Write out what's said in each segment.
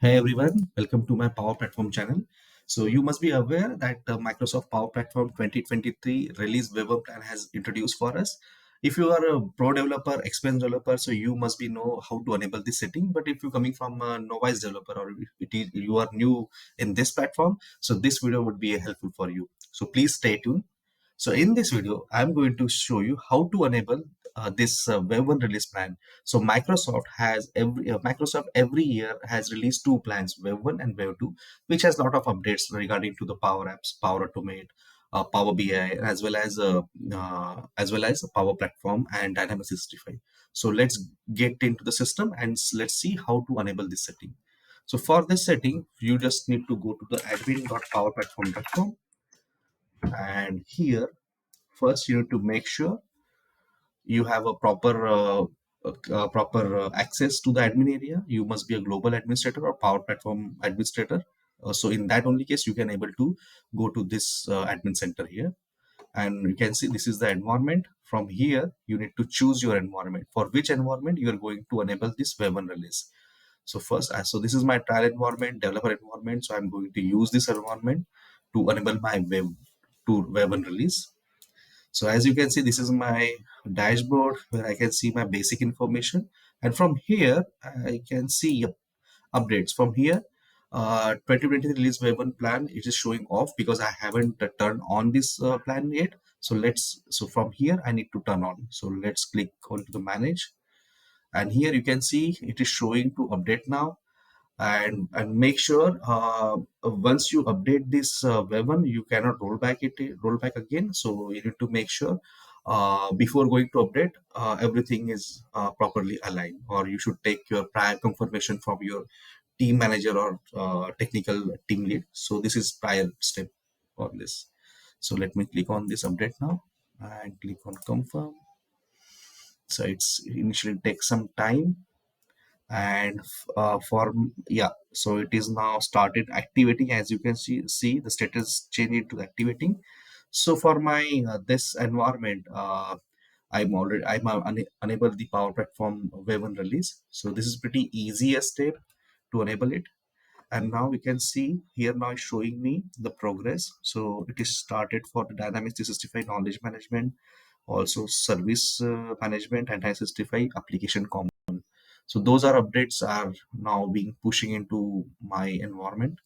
Hey everyone, welcome to my Power Platform channel. So you must be aware that Microsoft Power Platform 2023 release web plan has introduced for us. If you are a pro developer, experienced developer, so you must be know how to enable this setting. But if you're coming from a novice developer or if you are new in this platform, so this video would be helpful for you. So please stay tuned. So in this video, I'm going to show you how to enable this Web 1 release plan. So Microsoft every year has released two plans, Web 1 and Web 2, which has a lot of updates regarding to the Power Apps, Power Automate, Power BI, as well as Power Platform and Dynamics 365. So let's get into the system and let's see how to enable this setting. So for this setting, you just need to go to the admin.powerplatform.com, and here first you need to make sure you have a proper access to the admin area. You must be a global administrator or Power Platform administrator. So in that only case, you can able to go to this admin center here, and you can see this is the environment. From here, you need to choose your environment. For which environment you are going to enable this Web 1 release. So first, so this is my trial environment, developer environment. So I'm going to use this environment to enable my Web 1 release. So as you can see, this is my dashboard where I can see my basic information. And from here, I can see updates. From here, 2023 release web one plan, it is showing off because I haven't turned on this plan yet. So from here, I need to turn on. So let's click on to the manage. And here you can see it is showing to update now, and make sure once you update this web1, you cannot roll back again. So you need to make sure before going to update, everything is properly aligned, or you should take your prior confirmation from your team manager or technical team lead. So this is prior step on this. So let me click on this update now and click on confirm. So it's initially takes some time, and for yeah, so it is now started activating. As you can see the status change into activating. So for my this environment, I'm unable the Power Platform web 1 release. So this is pretty easy a step to enable it. And now we can see here, now it's showing me the progress. So it is started for the Dynamics 365 knowledge management, also service management, and 365 application common. So those are updates are now being pushing into my environment.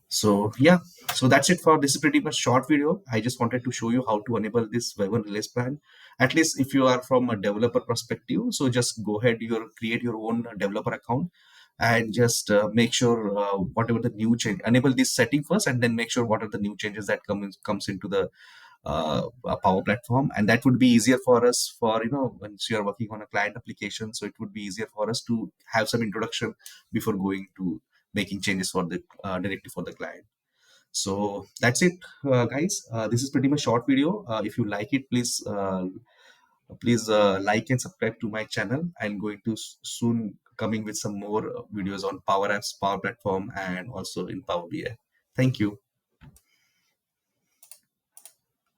So yeah, so that's it for this. Is pretty much short video. I just wanted to show you how to enable this web and release plan. At least if you are from a developer perspective, so just go ahead, you create your own developer account and just make sure whatever the new change, enable this setting first, and then make sure what are the new changes that comes into the Power Platform. And that would be easier for us for, once you are working on a client application, so it would be easier for us to have some introduction before going to making changes for the directly for the client. So that's it, guys. This is pretty much short video. If you like it, please like and subscribe to my channel. I'm going to soon coming with some more videos on Power Apps, Power Platform, and also in Power BI. Thank you.